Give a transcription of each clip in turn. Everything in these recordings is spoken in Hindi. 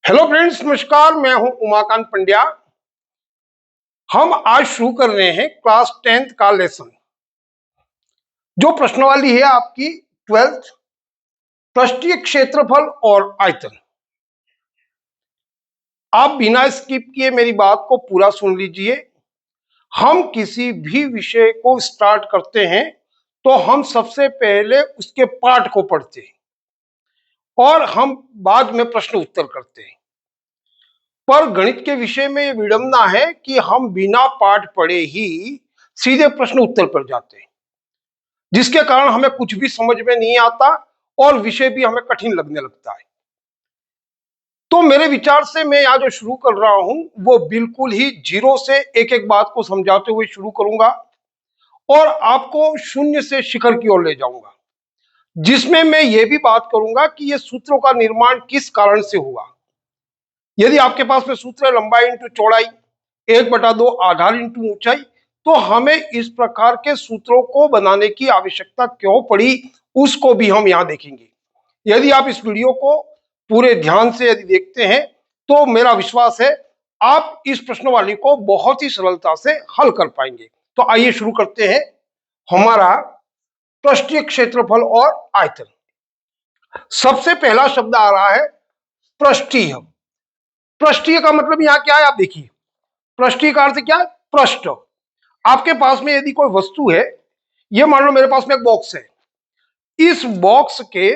हेलो फ्रेंड्स, नमस्कार। मैं हूं उमाकांत पंड्या। हम आज शुरू कर रहे हैं क्लास 10th का लेसन। जो प्रश्नावली है आपकी 12th, पृष्ठीय क्षेत्रफल और आयतन। आप बिना स्किप किए मेरी बात को पूरा सुन लीजिए। हम किसी भी विषय को स्टार्ट करते हैं तो हम सबसे पहले उसके पाठ को पढ़ते हैं और हम बाद में प्रश्न उत्तर करते हैं। पर गणित के विषय में यह विडंबना है कि हम बिना पाठ पढ़े ही सीधे प्रश्न उत्तर पर जाते हैं, जिसके कारण हमें कुछ भी समझ में नहीं आता और विषय भी हमें कठिन लगने लगता है। तो मेरे विचार से मैं यहाँ जो शुरू कर रहा हूं वो बिल्कुल ही जीरो से एक एक बात को समझाते हुए शुरू करूंगा और आपको शून्य से शिखर की ओर ले जाऊंगा, जिसमें मैं ये भी बात करूंगा कि ये सूत्रों का निर्माण किस कारण से हुआ। यदि आपके पास में सूत्र है लंबाई इंटू चौड़ाई 1/2 आधार इंटू ऊंचाई, तो हमें इस प्रकार के सूत्रों को बनाने की आवश्यकता क्यों पड़ी, उसको भी हम यहां देखेंगे। यदि आप इस वीडियो को पूरे ध्यान से यदि देखते हैं तो मेरा विश्वास है आप इस प्रश्नवाली को बहुत ही सरलता से हल कर पाएंगे। तो आइए शुरू करते हैं हमारा पृष्ठीय क्षेत्रफल और आयतन। सबसे पहला शब्द आ रहा है पृष्ठीय। पृष्ठीय का मतलब यहां क्या है, आप देखिए। पृष्ठीय का अर्थ क्या है? पृष्ठ। आपके पास में यदि कोई वस्तु है, ये मान लो मेरे पास में एक बॉक्स है। इस बॉक्स के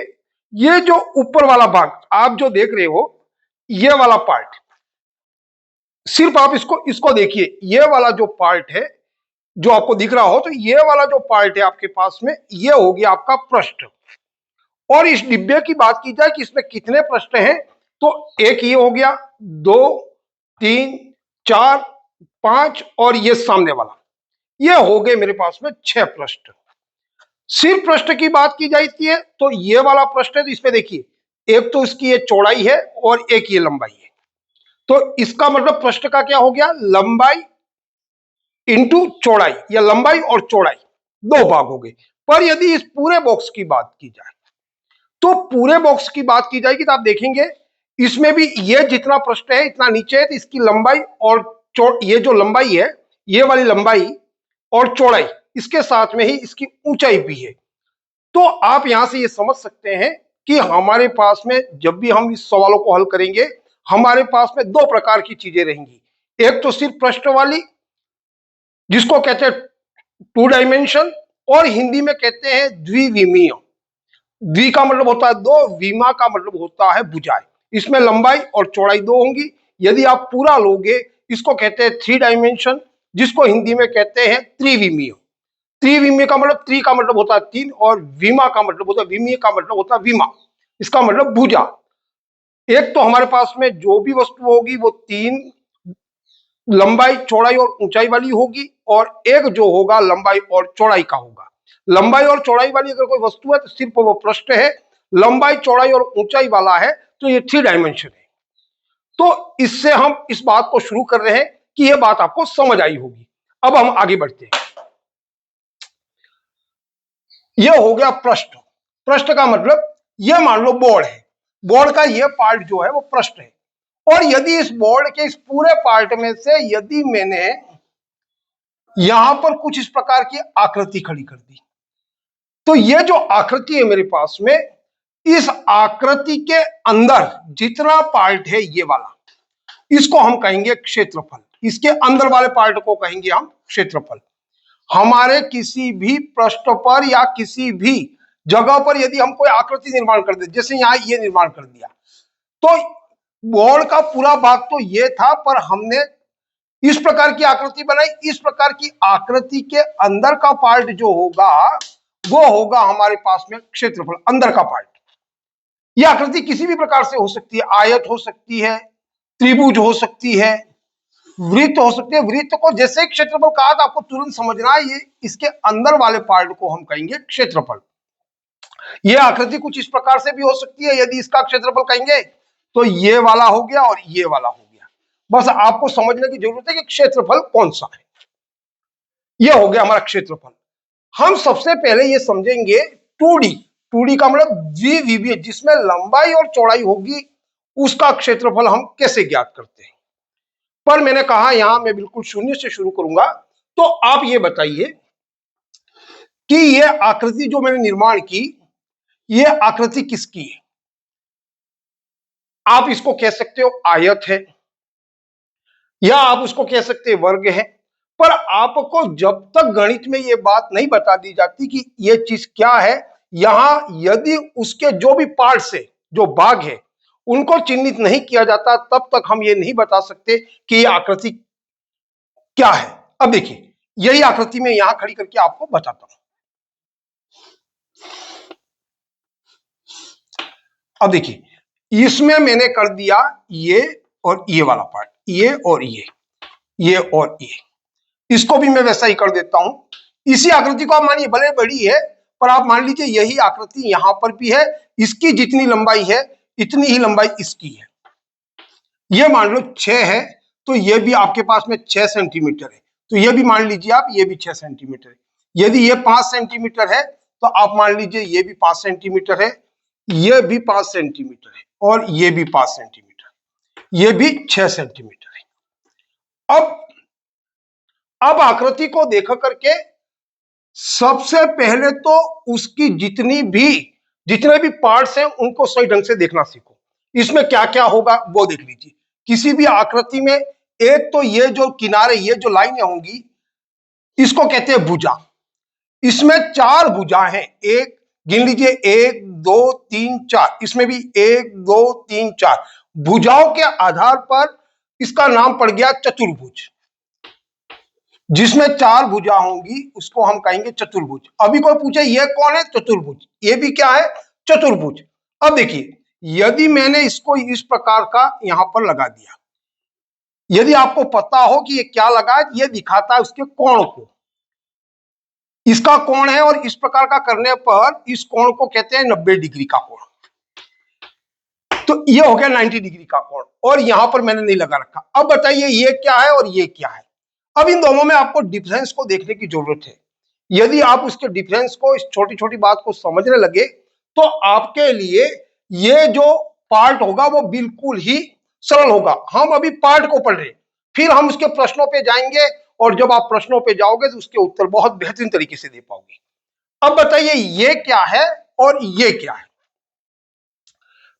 ये जो ऊपर वाला भाग आप जो देख रहे हो, ये वाला पार्ट, सिर्फ आप इसको इसको देखिए। ये वाला जो पार्ट है जो आपको दिख रहा हो, तो ये वाला जो पार्ट है आपके पास में, ये हो गया आपका पृष्ठ। और इस डिब्बे की बात की जाए कि इसमें कितने पृष्ठ हैं, तो एक ये हो गया, 2 3 4 5 और ये सामने वाला, ये हो गए मेरे पास में 6 पृष्ठ। सिर्फ पृष्ठ की बात की जाती है तो ये वाला पृष्ठ है, तो इसमें देखिए एक तो इसकी ये चौड़ाई है और एक ये लंबाई है। तो इसका मतलब पृष्ठ का क्या हो गया? लंबाई इंटू चौड़ाई, या लंबाई और चौड़ाई दो भाग हो गए। पर यदि इस पूरे बॉक्स की बात की जाए, तो पूरे बॉक्स की बात की जाएगी तो आप देखेंगे इसमें भी ये जितना पृष्ठ है इतना नीचे है, तो इसकी लंबाई और ये जो लंबाई है, ये वाली लंबाई और चौड़ाई, इसके साथ में ही इसकी ऊंचाई भी है। तो आप यहां से ये समझ सकते हैं कि हमारे पास में जब भी हम इस सवालों को हल करेंगे, हमारे पास में दो प्रकार की चीजें रहेंगी। एक तो सिर्फ पृष्ठ वाली, जिसको कहते हैं 2 डायमेंशन, और हिंदी में कहते हैं द्विविमीय। द्वि का मतलब होता है दो, विमा का मतलब होता है भुजाएं। इसमें लंबाई और चौड़ाई दो होंगी। यदि आप पूरा लोगे, इसको कहते हैं 3 डायमेंशन, जिसको हिंदी में कहते हैं त्रिविमीय। त्रिविमीय का मतलब, त्रि का मतलब होता है 3 और विमा का मतलब होता है, विमीय का मतलब होता है विमा, इसका मतलब भुजा। एक तो हमारे पास में जो भी वस्तु होगी वो 3 लंबाई चौड़ाई और ऊंचाई वाली होगी, और एक जो होगा लंबाई और चौड़ाई का होगा। लंबाई और चौड़ाई वाली अगर कोई वस्तु है तो सिर्फ वो पृष्ठ है, लंबाई चौड़ाई और ऊंचाई वाला है तो ये 3 डायमेंशन है। तो इससे हम इस बात को शुरू कर रहे हैं कि यह बात आपको समझ आई होगी। अब हम आगे बढ़ते हैं। यह हो गया पृष्ठ। पृष्ठ का मतलब, यह मान लो बोर्ड है, बोर्ड का यह पार्ट जो है वो पृष्ठ है। और यदि इस बोर्ड के इस पूरे पार्ट में से यदि मैंने यहां पर कुछ इस प्रकार की आकृति खड़ी कर दी, तो यह जो आकृति है मेरे पास में, इस आकृति के अंदर जितना पार्ट है ये वाला, इसको हम कहेंगे क्षेत्रफल। इसके अंदर वाले पार्ट को कहेंगे हम क्षेत्रफल। हमारे किसी भी पृष्ठ पर या किसी भी जगह पर यदि हम कोई आकृति निर्माण कर दे, जैसे यहां ये निर्माण कर दिया, तो बोर्ड का पूरा भाग तो ये था, पर हमने इस प्रकार की आकृति बनाई। इस प्रकार की आकृति के अंदर का पार्ट जो होगा वो होगा हमारे पास में क्षेत्रफल, अंदर का पार्ट। यह आकृति किसी भी प्रकार से हो सकती है, आयत हो सकती है, त्रिभुज हो सकती है, वृत्त हो सकती है। वृत्त को जैसे क्षेत्रफल कहा था, आपको तुरंत समझना है, ये इसके अंदर वाले पार्ट को हम कहेंगे क्षेत्रफल। यह आकृति कुछ इस प्रकार से भी हो सकती है, यदि इसका क्षेत्रफल कहेंगे तो ये वाला हो गया और ये वाला हो गया। बस आपको समझने की जरूरत है कि क्षेत्रफल कौन सा है। यह हो गया हमारा क्षेत्रफल। हम सबसे पहले ये समझेंगे 2D। 2D का मतलब द्विविमीय, जिसमें लंबाई और चौड़ाई होगी उसका क्षेत्रफल हम कैसे ज्ञात करते हैं। पर मैंने कहा यहां मैं बिल्कुल शून्य से शुरू करूंगा। तो आप ये बताइए कि ये आकृति जो मैंने निर्माण की, ये आकृति किसकी है। आप इसको कह सकते हो आयत है, या आप उसको कह सकते हैं वर्ग है। पर आपको जब तक गणित में ये बात नहीं बता दी जाती कि ये चीज क्या है, यहां यदि उसके जो भी पार्ट्स है, जो भाग है, उनको चिन्हित नहीं किया जाता, तब तक हम ये नहीं बता सकते कि ये आकृति क्या है। अब देखिए, यही आकृति में यहां खड़ी करके आपको बताता हूं। अब देखिए, इसमें मैंने कर दिया ये और ये वाला पार्ट, ये और ये और ये, इसको भी मैं वैसा ही कर देता हूं। इसी आकृति को आप मानिए भले बड़ी है, पर आप मान लीजिए यही आकृति यहां पर भी है, इसकी जितनी लंबाई है इतनी ही लंबाई इसकी है। ये मान लो 6 है, तो ये भी आपके पास में 6 सेंटीमीटर है, तो ये भी मान लीजिए आप, ये भी 6 सेंटीमीटर है। यदि ये 5 सेंटीमीटर है, तो आप मान लीजिए ये भी 5 सेंटीमीटर है, ये भी 5 सेंटीमीटर है, और ये भी 5 सेंटीमीटर, ये भी 6 सेंटीमीटर है। अब आकृति को देख करके सबसे पहले तो उसकी जितने भी पार्ट्स हैं उनको सही ढंग से देखना सीखो। इसमें क्या क्या होगा वो देख लीजिए। किसी भी आकृति में एक तो ये जो किनारे, ये जो लाइनें होंगी, इसको कहते हैं भुजा। इसमें 4 भुजा हैं, एक गिन लीजिए, 1 2 3 4, इसमें भी 1 2 3 4 भुजाओं के आधार पर इसका नाम पड़ गया चतुर्भुज। जिसमें 4 भुजा होंगी उसको हम कहेंगे चतुर्भुज। अभी कोई पूछे ये कौन है, चतुर्भुज, ये भी क्या है, चतुर्भुज। अब देखिए, यदि मैंने इसको इस प्रकार का यहां पर लगा दिया, यदि आपको पता हो कि ये क्या लगा, ये दिखाता है उसके कोण को, इसका कोण है, और इस प्रकार का करने पर इस कोण को कहते हैं 90 डिग्री का कोण। तो ये हो गया 90 डिग्री का कोण, और यहां पर मैंने नहीं लगा रखा। अब बताइए ये क्या है और ये क्या है। अब इन दोनों में आपको डिफरेंस को देखने की जरूरत है। यदि आप उसके डिफरेंस को, इस छोटी छोटी बात को समझने लगे, तो आपके लिए ये जो पार्ट होगा वो बिल्कुल ही सरल होगा। हम अभी पार्ट को पढ़ रहे हैं, फिर हम उसके प्रश्नों पे जाएंगे, और जब आप प्रश्नों पे जाओगे तो उसके उत्तर बहुत बेहतरीन तरीके से दे पाओगे। अब बताइए ये क्या है और ये क्या है।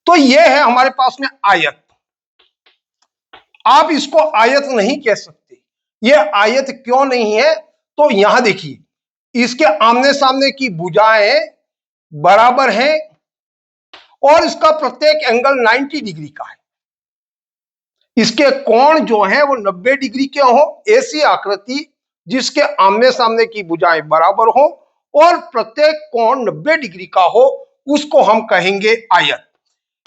तो ये है हमारे पास में आयत। आप इसको आयत नहीं कह सकते। ये आयत क्यों नहीं है, तो यहां देखिए, इसके आमने सामने की भुजाएं बराबर हैं, और इसका प्रत्येक एंगल 90 डिग्री का है। इसके कोण जो है वो 90 डिग्री के हो। ऐसी आकृति जिसके आमने सामने की भुजाएं बराबर हो और प्रत्येक कोण 90 डिग्री का हो, उसको हम कहेंगे आयत।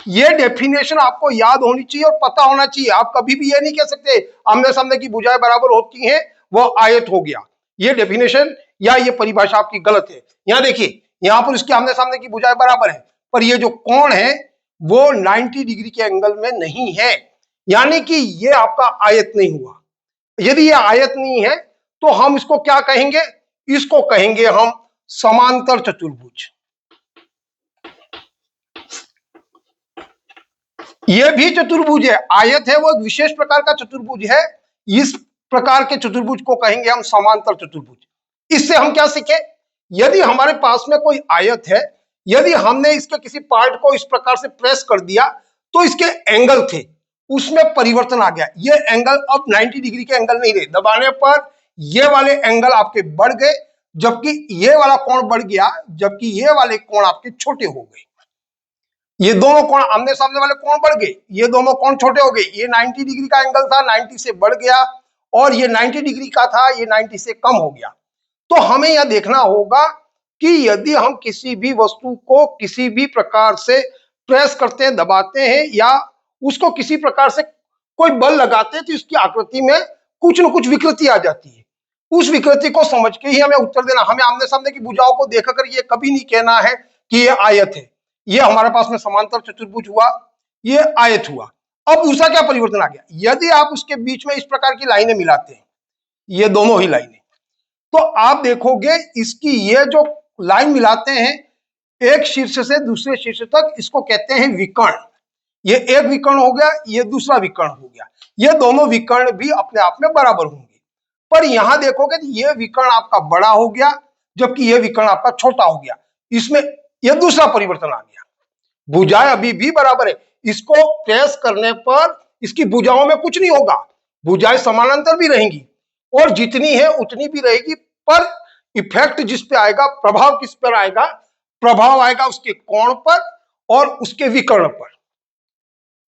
ये डेफिनेशन आपको याद होनी चाहिए और पता होना चाहिए। आप कभी भी ये नहीं कह सकते आमने सामने की भुजाएं बराबर होती हैं वो आयत हो गया। ये डेफिनेशन या ये परिभाषा आपकी गलत है। यहां देखिए, यहां पर इसके आमने सामने की भुजाएं बराबर है, पर ये जो कोण है वो 90 डिग्री के एंगल में नहीं है, यानी कि ये आपका आयत नहीं हुआ। यदि ये आयत नहीं है तो हम इसको क्या कहेंगे, इसको कहेंगे हम समांतर चतुर्भुज। यह भी चतुर्भुज है, आयत है, वो एक विशेष प्रकार का चतुर्भुज है। इस प्रकार के चतुर्भुज को कहेंगे हम समांतर चतुर्भुज। इससे हम क्या सीखे, यदि हमारे पास में कोई आयत है, यदि हमने इसके किसी पार्ट को इस प्रकार से प्रेस कर दिया, तो इसके एंगल थे उसमें परिवर्तन आ गया। ये एंगल अब 90 डिग्री के एंगल नहीं रहे, दबाने पर ये वाले एंगल आपके बढ़ गए, जबकि ये वाला कोण बढ़ गया, जबकि ये वाले कोण आपके छोटे हो गए। ये दोनों कोण आमने सामने वाले कोण बढ़ गए, ये दोनों कोण छोटे हो गए। ये 90 डिग्री का एंगल था, 90 से बढ़ गया, और ये 90 डिग्री का था, ये 90 से कम हो गया। तो हमें यह देखना होगा कि यदि हम किसी भी वस्तु को किसी भी प्रकार से प्रेस करते हैं, दबाते हैं, या उसको किसी प्रकार से कोई बल लगाते हैं, तो इसकी आकृति में कुछ न कुछ विकृति आ जाती है। उस विकृति को समझ के ही हमें उत्तर देना। हमें आमने सामने की भुजाओं को देखकर ये कभी नहीं कहना है कि ये आयत है। ये हमारे पास में समांतर चतुर्भुज हुआ, ये आयत हुआ। अब दूसरा क्या परिवर्तन आ गया, यदि आप उसके बीच में इस प्रकार की लाइनें मिलाते हैं, ये दोनों ही लाइनें, तो आप देखोगे इसकी ये जो लाइन मिलाते हैं एक शीर्ष से दूसरे शीर्ष तक, इसको कहते हैं विकर्ण। ये एक विकर्ण हो गया, ये दूसरा विकर्ण हो गया, ये दोनों विकर्ण भी अपने आप में बराबर होंगे। पर यहां देखोगे तो ये विकर्ण आपका बड़ा हो गया, जबकि ये विकर्ण आपका छोटा हो गया। इसमें यह दूसरा परिवर्तन आ गया। भुजाएं अभी भी बराबर है, इसको प्रेस करने पर इसकी भुजाओं में कुछ नहीं होगा, भुजाएं समानांतर भी रहेंगी और जितनी है उतनी भी रहेगी, पर इफेक्ट जिस पे आएगा, प्रभाव किस पर आएगा, प्रभाव आएगा उसके कोण पर और उसके विकर्ण पर।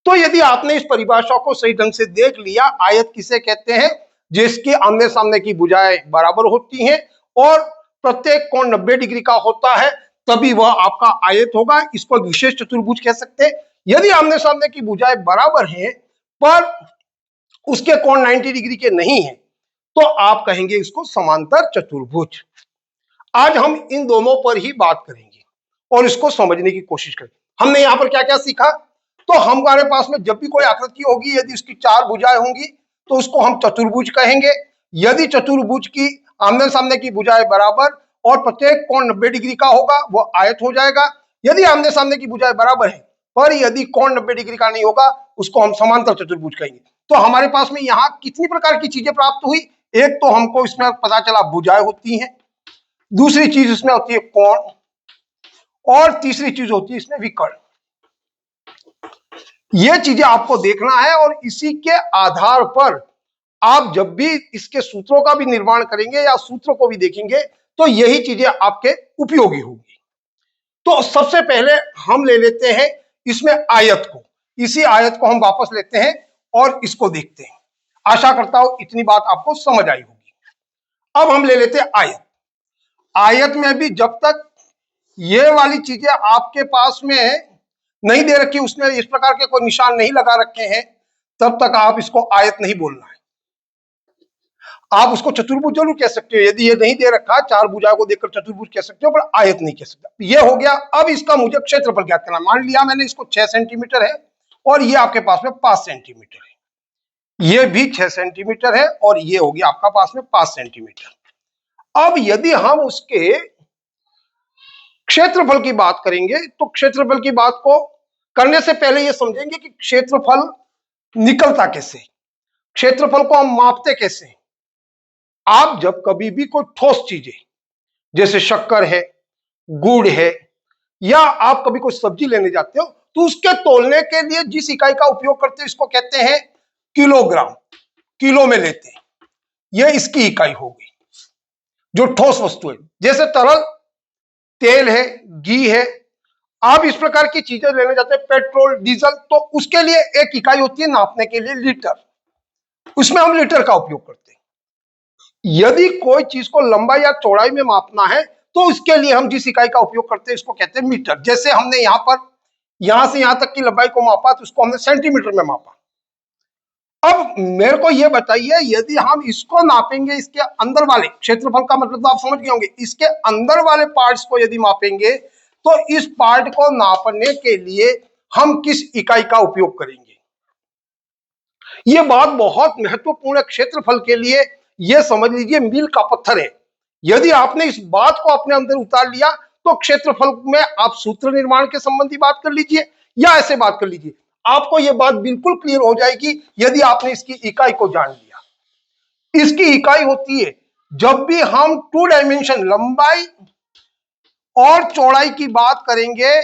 तो यदि आपने इस परिभाषा को सही ढंग से देख लिया, आयत किसे कहते हैं, जिसकी आमने सामने की भुजाएं बराबर होती हैं और प्रत्येक कोण 90 डिग्री का होता है, तभी वह आपका आयत होगा। इसको विशेष चतुर्भुज कह सकते हैं। यदि आमने सामने की भुजाएं बराबर हैं पर उसके कोण 90 डिग्री के नहीं है, तो आप कहेंगे इसको समांतर चतुर्भुज। आज हम इन दोनों पर ही बात करेंगे और इसको समझने की कोशिश करेंगे। हमने यहां पर क्या क्या सीखा, तो हमारे पास में जब भी कोई आकृति होगी, यदि उसकी 4 भुजाएं होंगी तो उसको हम चतुर्भुज कहेंगे। यदि चतुर्भुज की आमने सामने की भुजाएं बराबर और प्रत्येक कोण 90 डिग्री का होगा, वो आयत हो जाएगा। यदि आमने सामने की भुजाएं बराबर है पर यदि कोण 90 डिग्री का नहीं होगा, उसको हम समांतर चतुर्भुज कहेंगे। तो हमारे पास में यहाँ कितनी प्रकार की चीजें प्राप्त हुई, एक तो हमको इसमें पता चला भुजाएं होती हैं, दूसरी चीज इसमें होती है कोण, और तीसरी चीज होती है इसमें विकर्ण। ये चीजें आपको देखना है और इसी के आधार पर आप जब भी इसके सूत्रों का भी निर्माण करेंगे या सूत्र को भी देखेंगे तो यही चीजें आपके उपयोगी होगी। तो सबसे पहले हम ले लेते हैं इसमें आयत को, इसी आयत को हम वापस लेते हैं और इसको देखते हैं। आशा करता हूं इतनी बात आपको समझ आई होगी। अब हम ले लेते हैं आयत। आयत में भी जब तक ये वाली चीजें आपके पास में नहीं दे रखी, उसने इस प्रकार के कोई निशान नहीं लगा रखे हैं, तब तक आप इसको आयत नहीं बोलना है। आप उसको चतुर्भुज जरूर कह सकते हो, यदि ये नहीं दे रखा, 4 भुजाओं को देखकर चतुर्भुज कह सकते हो, पर आयत नहीं कह सकते। ये हो गया। अब इसका मुझे क्षेत्रफल ज्ञात करना। मान लिया मैंने इसको 6 सेंटीमीटर है और ये आपके पास में 5 सेंटीमीटर है, ये भी 6 सेंटीमीटर है और ये हो गया आपका पास में 5 सेंटीमीटर। अब यदि हम उसके क्षेत्रफल की बात करेंगे तो क्षेत्रफल की बात को करने से पहले ये समझेंगे कि क्षेत्रफल निकलता कैसे, क्षेत्रफल को हम मापते कैसे। आप जब कभी भी कोई ठोस चीजें जैसे शक्कर है, गुड़ है, या आप कभी कोई सब्जी लेने जाते हो तो उसके तोलने के लिए जिस इकाई का उपयोग करते हैं इसको कहते हैं किलोग्राम, किलो में लेते हैं, यह इसकी इकाई होगी जो ठोस वस्तु है। जैसे तरल तेल है, घी है, आप इस प्रकार की चीजें लेने जाते हैं, पेट्रोल, डीजल, तो उसके लिए एक इकाई होती है नापने के लिए, लीटर, उसमें हम लीटर का उपयोग करते हैं। यदि कोई चीज को लंबाई या चौड़ाई में मापना है तो इसके लिए हम जिस इकाई का उपयोग करते हैं इसको कहते हैं मीटर। जैसे हमने यहां पर यहां से यहां तक की लंबाई को मापा तो उसको हमने सेंटीमीटर में मापा। अब मेरे को यह बताइए, यदि हम इसको नापेंगे, इसके अंदर वाले क्षेत्रफल का मतलब तो आप समझ गए होंगे, इसके अंदर वाले पार्ट्स को यदि मापेंगे तो इस पार्ट को नापने के लिए हम किस इकाई का उपयोग करेंगे। यह बात बहुत महत्वपूर्ण है क्षेत्रफल के लिए। यह समझ लीजिए मील का पत्थर है। यदि आपने इस बात को अपने अंदर उतार लिया तो क्षेत्रफल में आप सूत्र निर्माण के संबंधी बात कर लीजिए या ऐसे बात कर लीजिए, आपको यह बात बिल्कुल क्लियर हो जाएगी यदि आपने इसकी इकाई को जान लिया। इसकी इकाई होती है, जब भी हम 2 डायमेंशन लंबाई और चौड़ाई की बात करेंगे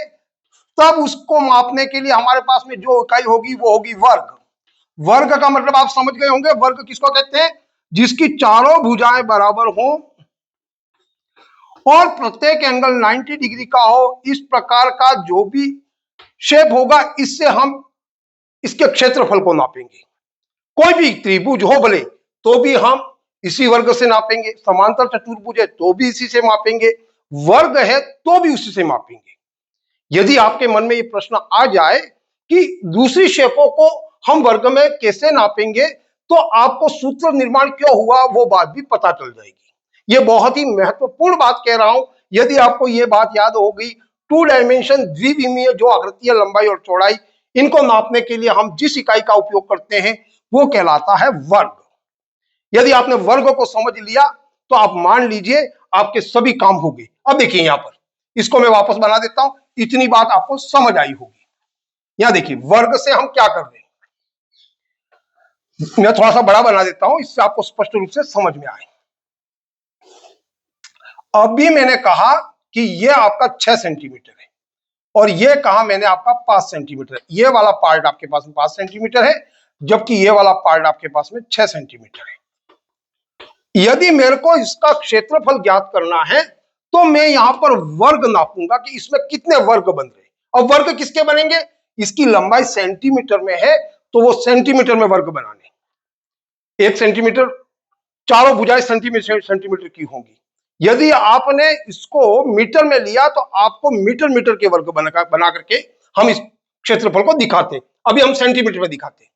तब उसको मापने के लिए हमारे पास में जो इकाई होगी वो होगी वर्ग। वर्ग का मतलब आप समझ गए होंगे, वर्ग किसको कहते हैं, जिसकी चारों भुजाएं बराबर हो और प्रत्येक एंगल 90 डिग्री का हो। इस प्रकार का जो भी शेप होगा इससे हम इसके क्षेत्रफल को नापेंगे। कोई भी त्रिभुज हो भले तो भी हम इसी वर्ग से नापेंगे, समांतर चतुर्भुज है तो भी इसी से मापेंगे, वर्ग है तो भी उसी से मापेंगे। यदि आपके मन में ये प्रश्न आ जाए कि दूसरी शेपों को हम वर्ग में कैसे नापेंगे तो आपको सूत्र निर्माण क्यों हुआ वो बात भी पता चल जाएगी। ये बहुत ही महत्वपूर्ण बात कह रहा हूं। यदि आपको ये बात याद हो गई, 2 डायमेंशन द्विविमीय जो आकृतियां लंबाई और चौड़ाई, इनको नापने के लिए हम जिस इकाई का उपयोग करते हैं वो कहलाता है वर्ग। यदि आपने वर्ग को समझ लिया तो आप मान लीजिए आपके सभी काम हो गए। अब देखिए यहां पर इसको मैं वापस बना देता हूं, इतनी बात आपको समझ आई होगी। यहां देखिए वर्ग से हम क्या कर रहे हैं, मैं थोड़ा सा बड़ा बना देता हूं, इससे आपको स्पष्ट रूप से समझ में आए। अभी मैंने कहा कि ये आपका 6 सेंटीमीटर है और ये कहा मैंने आपका 5 सेंटीमीटर है। ये वाला पार्ट आपके पास में 5 सेंटीमीटर है, जबकि ये वाला पार्ट आपके पास में 6 सेंटीमीटर है। यदि मेरे को इसका क्षेत्रफल ज्ञात करना है तो मैं यहां पर वर्ग नापूंगा कि इसमें कितने वर्ग बन रहे हैं। और वर्ग किसके बनेंगे, इसकी लंबाई सेंटीमीटर में है तो वो सेंटीमीटर में वर्ग बनाने। 1 सेंटीमीटर, चारों भुजाएं सेंटीमीटर की होंगी। यदि आपने इसको मीटर में लिया तो आपको मीटर मीटर के वर्ग बना करके हम इस क्षेत्रफल को दिखाते हैं। अभी हम सेंटीमीटर में दिखाते हैं।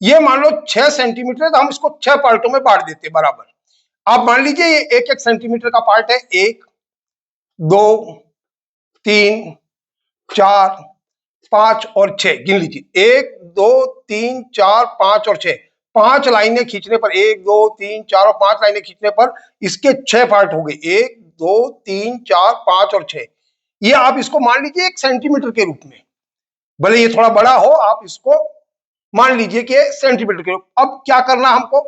ये मान लो 6 सेंटीमीटर है तो हम इसको 6 पार्टों में बांट देते हैं बराबर। आप मान लीजिए ये 1-1 सेंटीमीटर का पार्ट है, 1 2 3 4 5 और 6, गिन लीजिए 1 2 3 4 5 और 6। 5 लाइनें खींचने पर 1 2 3 4 और 5 लाइनें खींचने पर इसके 6 पार्ट हो गए, 1 2 3 4 5 और 6। ये आप इसको मान लीजिए 1 सेंटीमीटर के रूप में, भले ये थोड़ा बड़ा हो आप इसको मान लीजिए कि सेंटीमीटर के रूप। अब क्या करना हमको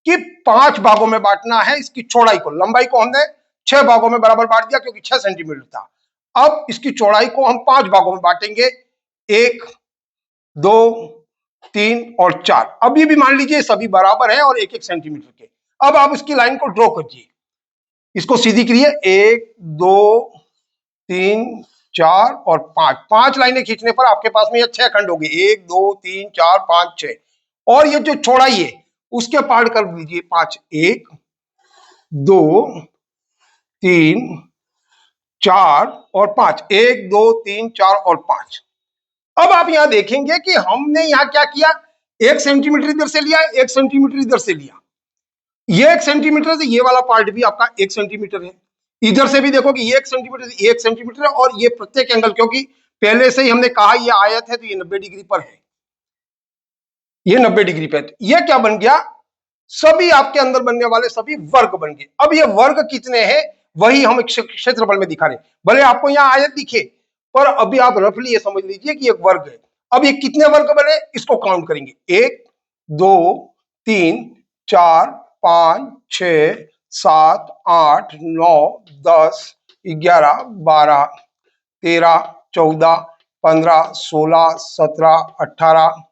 कि 5 भागों में बांटना है इसकी चौड़ाई को। लंबाई को हमने 6 भागों में बराबर बांट दिया क्योंकि 6 सेंटीमीटर था। अब इसकी चौड़ाई को हम 5 भागों में बांटेंगे, 1 2 3 और 4। अभी भी मान लीजिए सभी बराबर है और 1-1 सेंटीमीटर के। अब आप इसकी लाइन को ड्रॉ कीजिए, इसको सीधी करिए, 1 2 3 4 और 5। 5 लाइनें खींचने पर आपके पास में ये 6 खंड हो गए, 1 2 3 4 5 6। और ये जो चौड़ाई है उसके पार्ट कर दीजिए 5, 1 2 3 4 और 5, 1 2 3 4 और 5। अब आप यहां देखेंगे कि हमने यहां क्या किया, 1 सेंटीमीटर इधर से लिया, 1 सेंटीमीटर इधर से लिया। ये 1 सेंटीमीटर से ये वाला पार्ट भी आपका 1 सेंटीमीटर है। इधर से भी देखो कि ये 1 सेंटीमीटर से 1 सेंटीमीटर है और ये प्रत्येक एंगल, क्योंकि पहले से ही हमने कहा ये आयत है तो ये 90 डिग्री पर है, ये 90 डिग्री पे। ये क्या बन गया, सभी आपके अंदर बनने वाले सभी वर्ग बन गए। अब ये वर्ग कितने हैं वही हम क्षेत्रफल में दिखा रहे हैं। भले आपको यहाँ आयत दिखे पर अभी आप रफली ये समझ लीजिए कि एक वर्ग है। अब ये कितने वर्ग बने इसको काउंट करेंगे, 1 2 3 4 5 6 7 8 9 10 11 12 13 14 15 16 17 18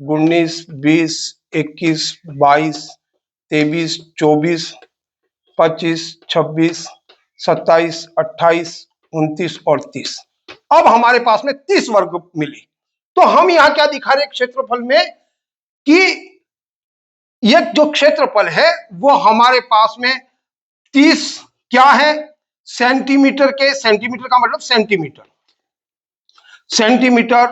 19 20 21 22 23 24 25 26 27 28 29 और 30। अब हमारे पास में 30 वर्ग मिले। तो हम यहां क्या दिखा रहे क्षेत्रफल में कि ये जो क्षेत्रफल है वो हमारे पास में 30 क्या है, सेंटीमीटर के, सेंटीमीटर का मतलब सेंटीमीटर, सेंटीमीटर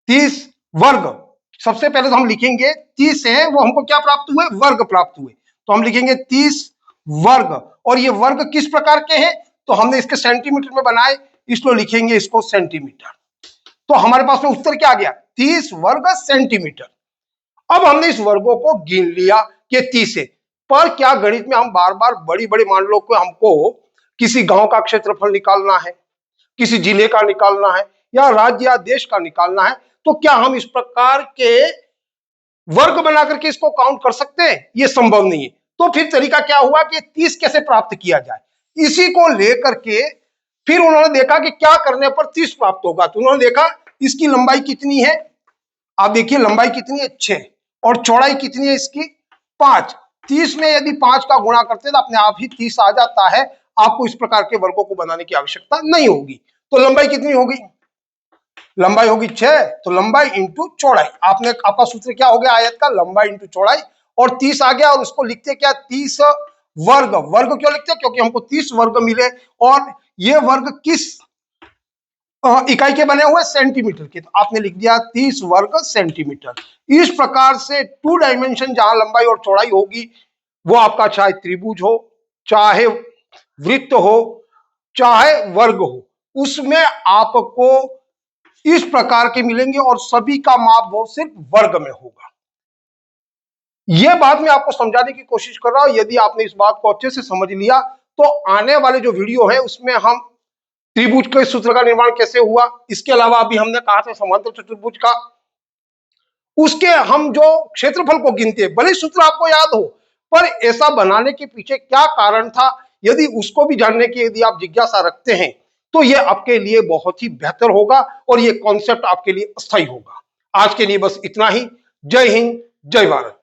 30 वर्ग। सबसे पहले तो हम लिखेंगे 30 है वो हमको क्या प्राप्त हुए, वर्ग प्राप्त हुए। तो हम लिखेंगे 30 वर्ग। और ये वर्ग किस प्रकार के हैं तो हमने इसके सेंटीमीटर में बनाए, इसलिए लिखेंगे इसको सेंटीमीटर। तो हमारे पास में उत्तर क्या आ गया, 30 वर्ग सेंटीमीटर। अब हमने इस वर्गों को गिन लिया कि 30 है, पर क्या गणित में हम बार बार बड़ी बड़ी, मान लो कि हमको किसी गांव का क्षेत्रफल निकालना है, किसी जिले का निकालना है या राज्य या देश का निकालना है, तो क्या हम इस प्रकार के वर्ग बना करके इसको काउंट कर सकते हैं, ये संभव नहीं है। तो फिर तरीका क्या हुआ कि 30 कैसे प्राप्त किया जाए, इसी को लेकर के फिर उन्होंने देखा कि क्या करने पर 30 प्राप्त होगा। तो उन्होंने देखा इसकी लंबाई कितनी है, आप देखिए लंबाई कितनी है 6 और चौड़ाई कितनी है इसकी 5। 30 में यदि 5 का गुणा करते हैं तो अपने आप ही 30 आ जाता है, आपको इस प्रकार के वर्गों को बनाने की आवश्यकता नहीं होगी। तो लंबाई कितनी होगी, लंबाई होगी 6, तो लंबाई इंटू चौड़ाई, आपका सूत्र क्या हो गया आयत का, लंबाई इंटू चौड़ाई। और 30 आ गया और उसको लिखते क्या, 30 वर्ग। वर्ग क्यों लिखते हैं, क्योंकि हमको 30 वर्ग मिले और ये वर्ग किस इकाई के बने हुए, सेंटीमीटर के। तो आपने लिख दिया 30 वर्ग सेंटीमीटर। इस प्रकार से 2 डायमेंशन जहां लंबाई और चौड़ाई होगी, वो आपका चाहे त्रिभुज हो, चाहे वृत्त हो, चाहे वर्ग हो, उसमें आपको इस प्रकार के मिलेंगे और सभी का माप वो सिर्फ वर्ग में होगा। यह बात मैं आपको समझाने की कोशिश कर रहा हूं। यदि आपने इस बात को अच्छे से समझ लिया तो आने वाले जो वीडियो है उसमें हम त्रिभुज के सूत्र का निर्माण कैसे हुआ, इसके अलावा अभी हमने कहा था समांतर चतुर्भुज का, उसके हम जो क्षेत्रफल को गिनते हैं, भले सूत्र आपको याद हो, पर ऐसा बनाने के पीछे क्या कारण था, यदि उसको भी जानने की यदि आप जिज्ञासा रखते हैं तो ये आपके लिए बहुत ही बेहतर होगा और ये कॉन्सेप्ट आपके लिए अस्थायी होगा। आज के लिए बस इतना ही। जय हिंद, जय भारत।